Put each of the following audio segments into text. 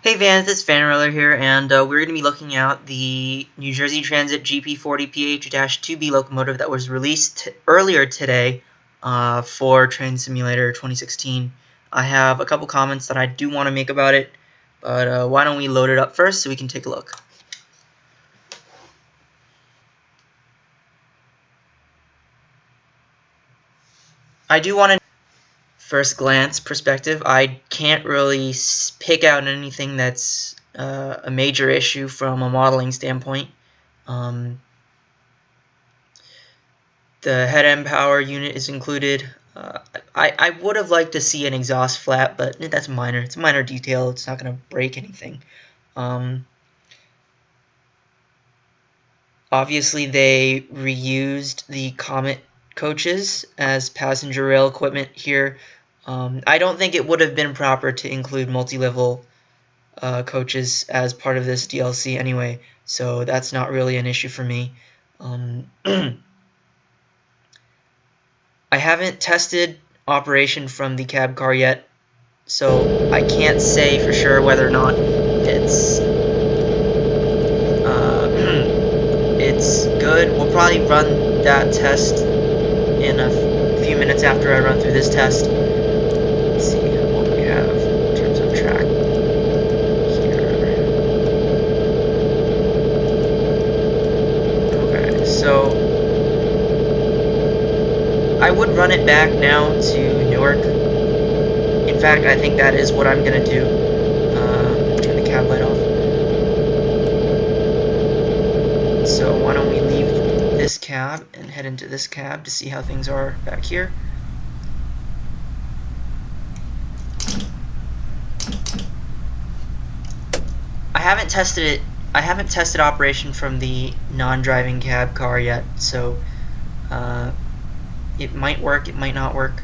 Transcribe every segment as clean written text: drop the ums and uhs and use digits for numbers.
Hey Van, this is Vanriller here, and we're going to be looking at the New Jersey Transit GP40PH-2B locomotive that was released earlier today for Train Simulator 2016. I have a couple comments that I do want to make about it, but why don't we load it up first so we can take a look. I do want to first glance perspective. I can't really pick out anything that's a major issue from a modeling standpoint. The head end power unit is included. I would have liked to see an exhaust flap, but that's minor. It's a minor detail. It's not going to break anything. Obviously, they reused the Comet coaches as passenger rail equipment here. I don't think it would have been proper to include multi-level coaches as part of this DLC anyway, so that's not really an issue for me. I haven't tested operation from the cab car yet, so I can't say for sure whether or not it's good. We'll probably run that test in a few minutes after I run through this test. Let's see what we have in terms of track here. Okay, so I would run it back now to Newark. In fact, I think that is what I'm going to do. Turn the cab light off. So why don't we leave this cab and head into this cab to see how things are back here. I haven't tested it. I haven't tested operation from the non-driving cab car yet, so it might work, it might not work.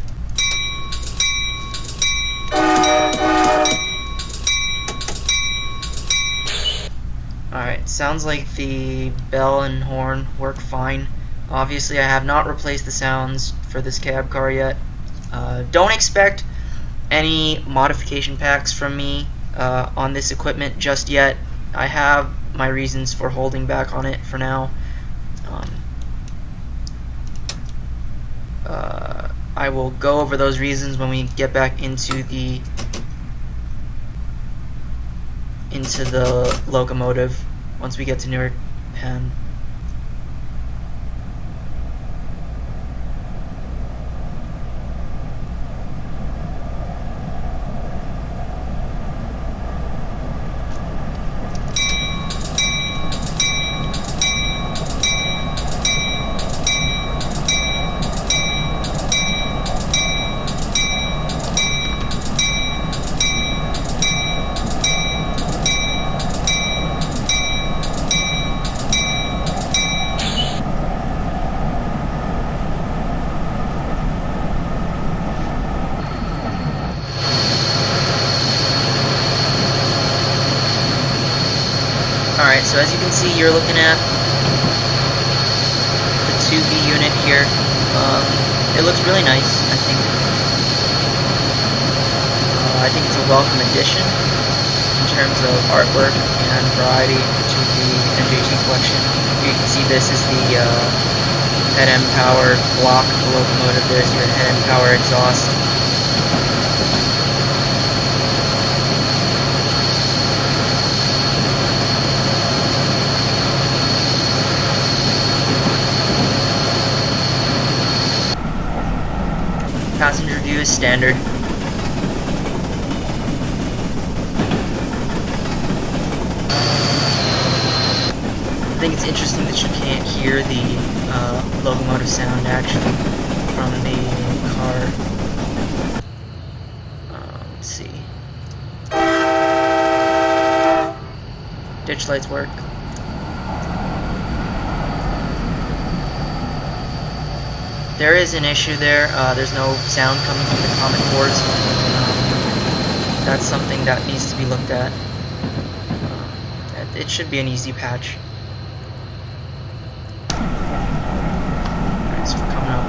Alright, sounds like the bell and horn work fine. Obviously, I have not replaced the sounds for this cab car yet. Don't expect any modification packs from me on this equipment just yet. I have my reasons for holding back on it for now. I will go over those reasons when we get back into the locomotive once we get to Newark Penn. Alright, so as you can see, you're looking at the 2B unit here. It looks really nice, I think. I think it's a welcome addition in terms of artwork and variety to the NJT collection. You can see this is the head end power block of the locomotive. There's your head end power exhaust. Passenger view is standard. I think it's interesting that you can't hear the locomotive sound actually from the car. Let's see. Ditch lights work. There is an issue there. There's no sound coming from the Comet cores. That's something that needs to be looked at. It should be an easy patch. Alright, so we're coming up.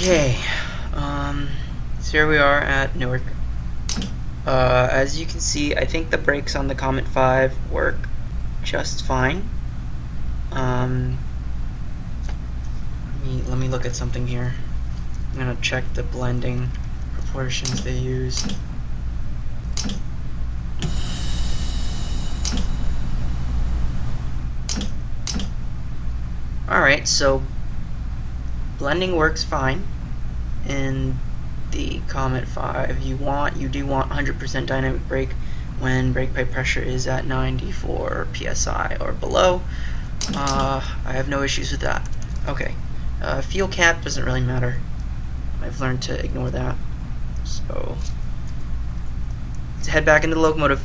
Okay, so here we are at Newark. As you can see, I think the brakes on the Comet 5 work just fine. Let me look at something here. I'm gonna check the blending proportions they use. Alright, so blending works fine in the Comet 5. You do want 100% dynamic brake when brake pipe pressure is at 94 psi or below. I have no issues with that. Okay, fuel cap doesn't really matter. I've learned to ignore that. So let's head back into the locomotive.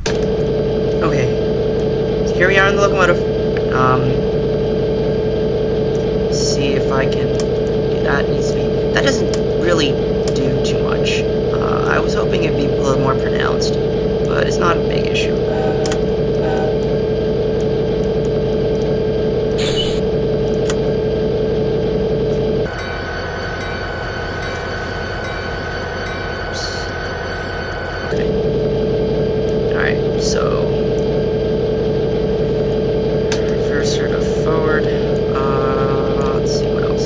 Okay, so here we are in the locomotive. See if I can. That needs to be. That doesn't really do too much. I was hoping it'd be a little more pronounced, but it's not a big issue. Okay. Alright, so reverser to forward. Let's see what else.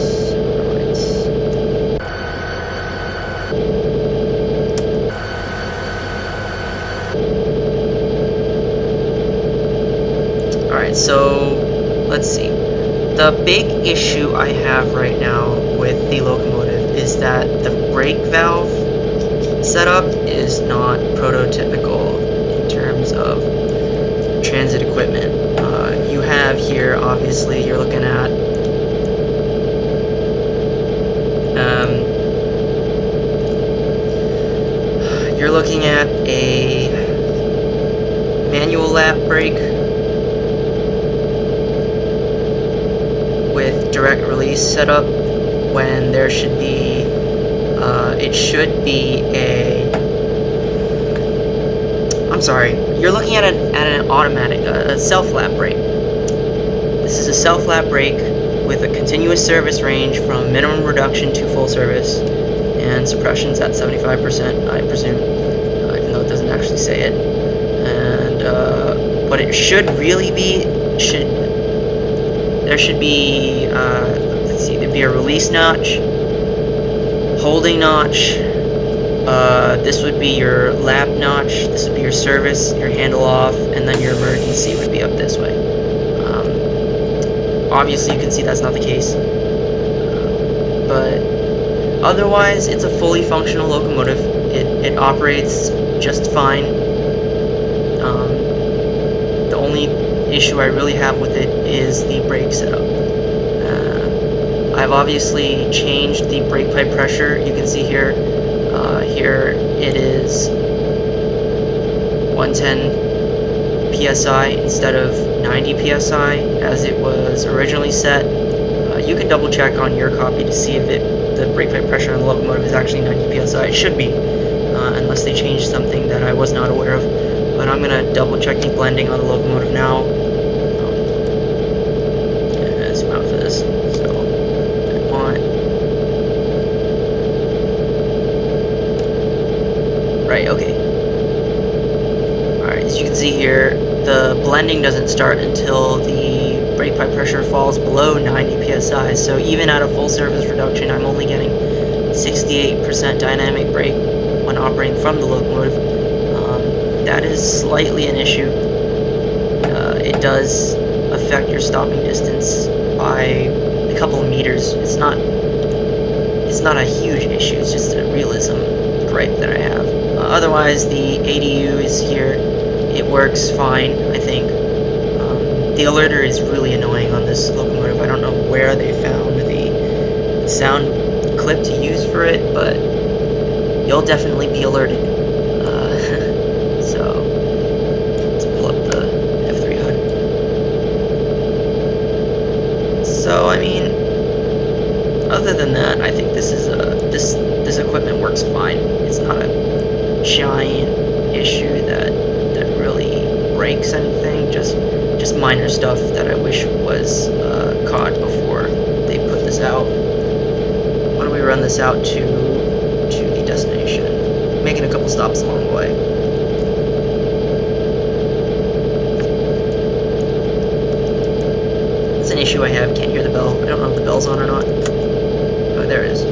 Alright, so let's see. The big issue I have right now with the locomotive is that the brake valve setup is not prototypical in terms of transit equipment. You have here, obviously, you're looking at a manual lap brake with direct release setup when there should be it should be I'm sorry, you're looking at an automatic a self-lap brake. This is a self-lap brake with a continuous service range from minimum reduction to full service, and suppression's at 75%, I presume, even though it doesn't actually say it. And what it should really be, there should be, let's see, there'd be a release notch, holding notch, this would be your lap notch, this would be your service, your handle off, and then your emergency would be up this way. Obviously you can see that's not the case, but otherwise it's a fully functional locomotive. It operates just fine. The only issue I really have with it is the brake setup. I've obviously changed the brake pipe pressure. You can see here, here it is 110 psi instead of 90 psi as it was originally set. You can double check on your copy to see if the brake pipe pressure on the locomotive is actually 90 psi. It should be, unless they changed something that I was not aware of. But I'm going to double check the blending on the locomotive now. Zoom out for this. So I want. Right, okay. Alright, as you can see here, the blending doesn't start until the brake pipe pressure falls below 90 psi. So even at a full service reduction, I'm only getting 68% dynamic brake when operating from the locomotive. That is slightly an issue. It does affect your stopping distance by a couple of meters. It's not a huge issue. It's just a realism gripe that I have. Otherwise, the ADU is here. It works fine, I think. The alerter is really annoying on this locomotive. I don't know where they found the sound clip to use for it, but you'll definitely be alerted. So let's pull up the F3 hood. So I mean, other than that, I think this is this equipment works fine. It's not a giant issue that really breaks anything. Just minor stuff that I wish was caught before they put this out. Why don't we run this out to the destination, making a couple stops along the way. That's an issue I have. Can't hear the bell. I don't know if the bell's on or not. Oh, there it is.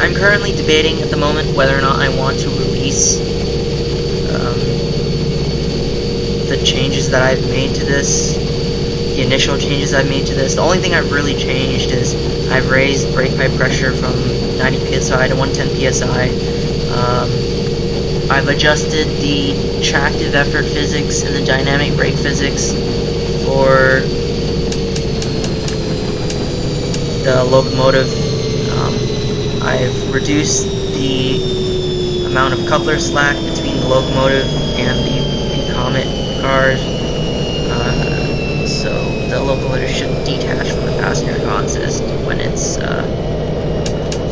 I'm currently debating at the moment whether or not I want to release the changes that I've made to this, the initial changes I've made to this. The only thing I've really changed is I've raised brake pipe pressure from 90 psi to 110 psi. I've adjusted the tractive effort physics and the dynamic brake physics for the locomotive. I've reduced the amount of coupler slack between the locomotive and the Comet cars, so the locomotive shouldn't detach from the passenger consist when it's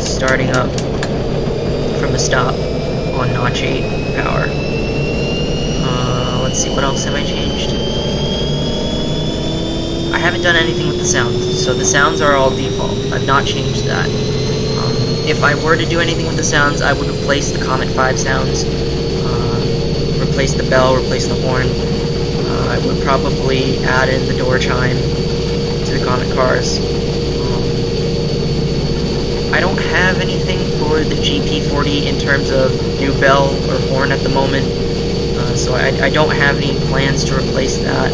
starting up from a stop on notch 8 power. Let's see, what else have I changed? I haven't done anything with the sounds, so the sounds are all default. I've not changed that. If I were to do anything with the sounds, I would replace the Comet 5 sounds, replace the bell, replace the horn. I would probably add in the door chime to the Comet cars. I don't have anything for the GP40 in terms of new bell or horn at the moment, so I don't have any plans to replace that,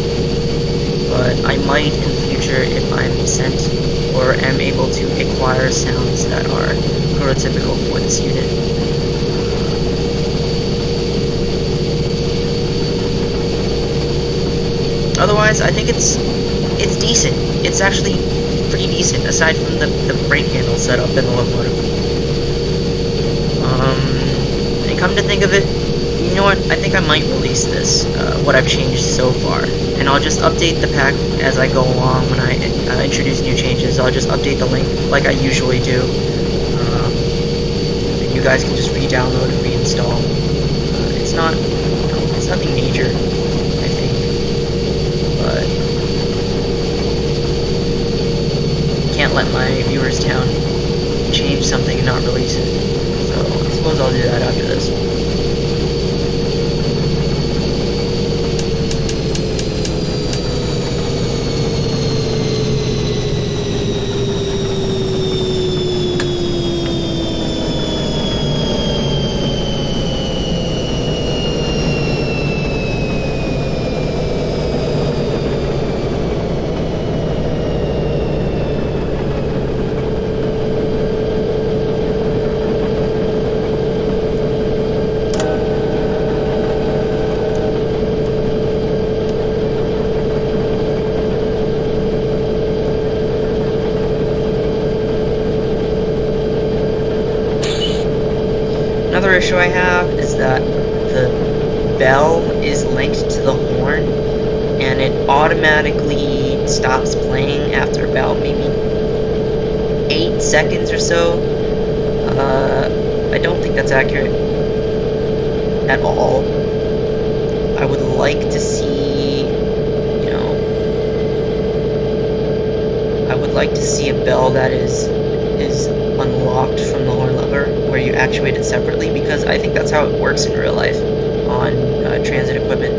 but I might in the future if I'm sent or am able to acquire sounds that are prototypical for this unit. Otherwise, I think it's decent. It's actually pretty decent, aside from the brake handle setup in the locomotive. And come to think of it, you know what? I think I might release this, what I've changed so far, and I'll just update the pack as I go along. When I introduce new changes, I'll just update the link like I usually do. And you guys can just re-download and reinstall. It's nothing major, I think, but can't let my viewers down. Change something and not release it. So I suppose I'll do that after this. Another issue I have is that the bell is linked to the horn, and it automatically stops playing after about maybe 8 seconds or so. I don't think that's accurate at all. I would like to see, I would like to see a bell that is unlocked from the horn lever, where you actuate it separately, because I think that's how it works in real life on transit equipment.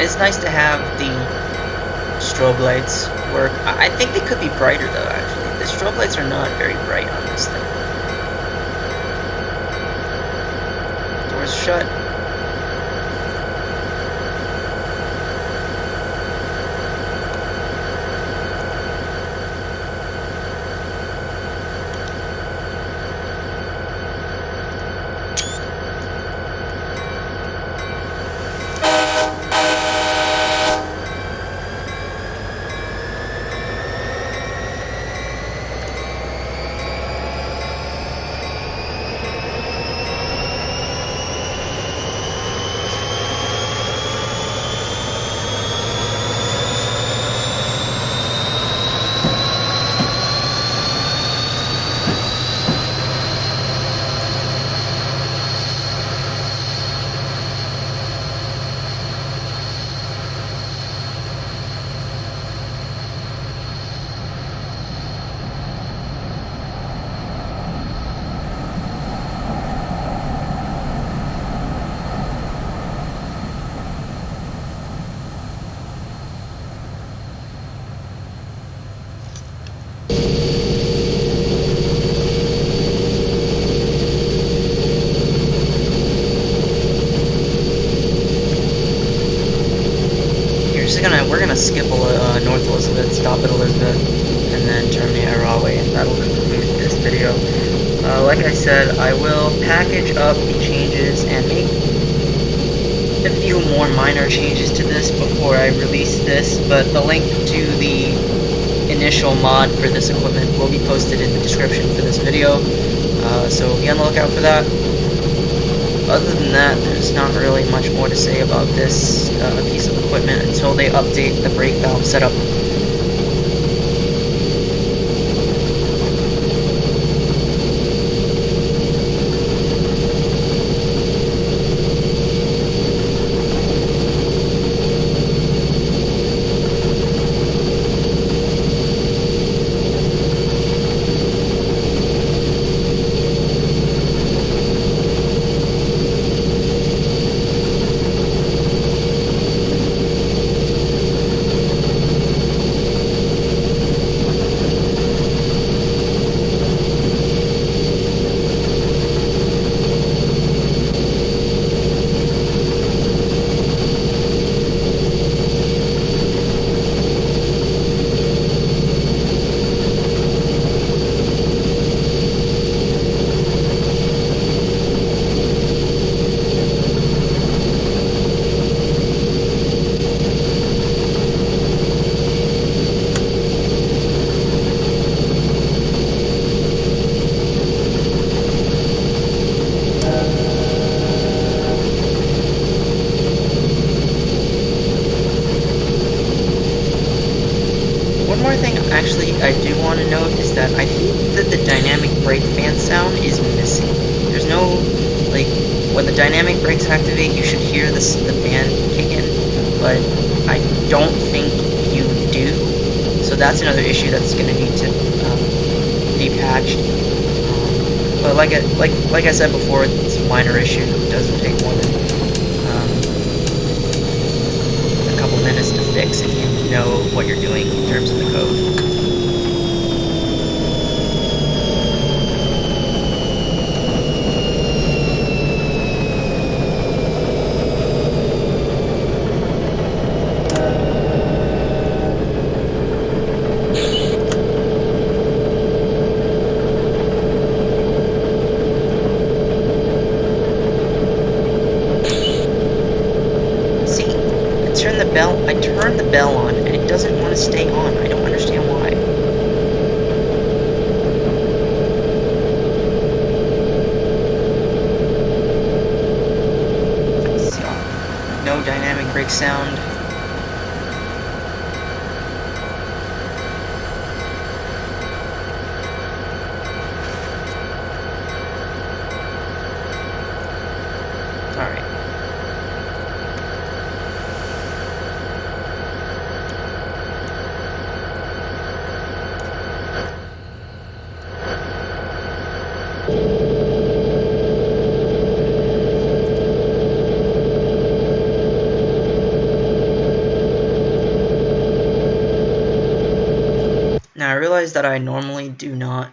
It's nice to have the strobe lights work. I think they could be brighter though, actually. The strobe lights are not very bright on this thing. Doors shut. skip North Elizabeth, stop at Elizabeth, and then terminate at Rahway, and that'll conclude this video. Like I said, I will package up the changes and make a few more minor changes to this before I release this, but the link to the initial mod for this equipment will be posted in the description for this video, so be on the lookout for that. Other than that, there's not really much more to say about this piece of equipment until they update the brake valve setup. One more thing actually I do want to note is that I think that the dynamic brake fan sound is missing. There's no, like, when the dynamic brakes activate, you should hear the fan kick in, but I don't think you do. So that's another issue that's going to need to be patched. But like I said before, it's a minor issue. It doesn't take more than a couple minutes to fix if you know what you're doing in terms of the code. I turned the bell on and it doesn't want to stay on. I don't understand why. So, no dynamic brake sound. Alright. Now I realize that I normally do not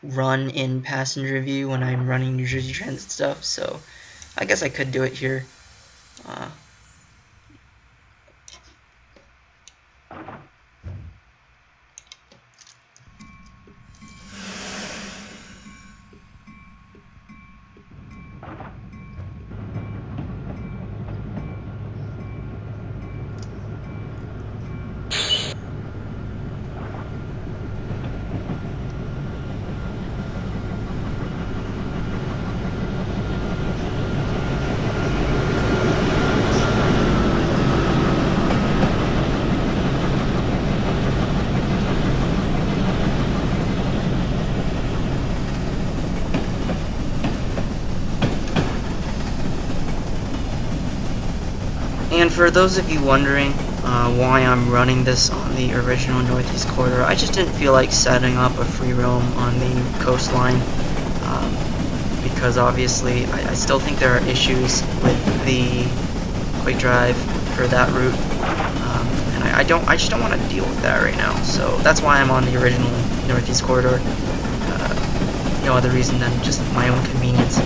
run in passenger view when I'm running New Jersey Transit stuff, so I guess I could do it here. And for those of you wondering why I'm running this on the original Northeast Corridor, I just didn't feel like setting up a free roam on the coastline, because obviously I still think there are issues with the quick drive for that route, and I just don't want to deal with that right now. So that's why I'm on the original Northeast Corridor. No other reason than just my own convenience.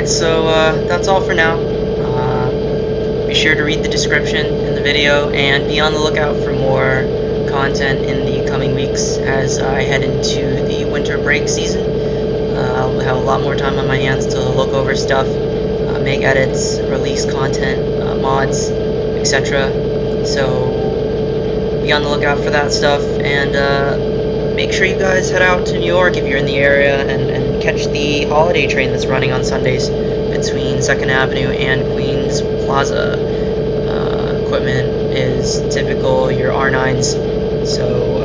Alright, so that's all for now. Be sure to read the description in the video and be on the lookout for more content in the coming weeks as I head into the winter break season. I'll have a lot more time on my hands to look over stuff, make edits, release content, mods, etc. So be on the lookout for that stuff, and make sure you guys head out to New York if you're in the area and catch the holiday train that's running on Sundays between 2nd Avenue and Queens Plaza. Equipment is typical, your R9s, so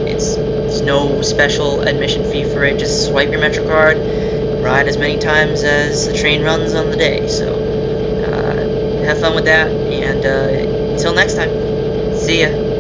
it's no special admission fee for it. Just swipe your MetroCard, ride as many times as the train runs on the day. So have fun with that, and until next time, see ya.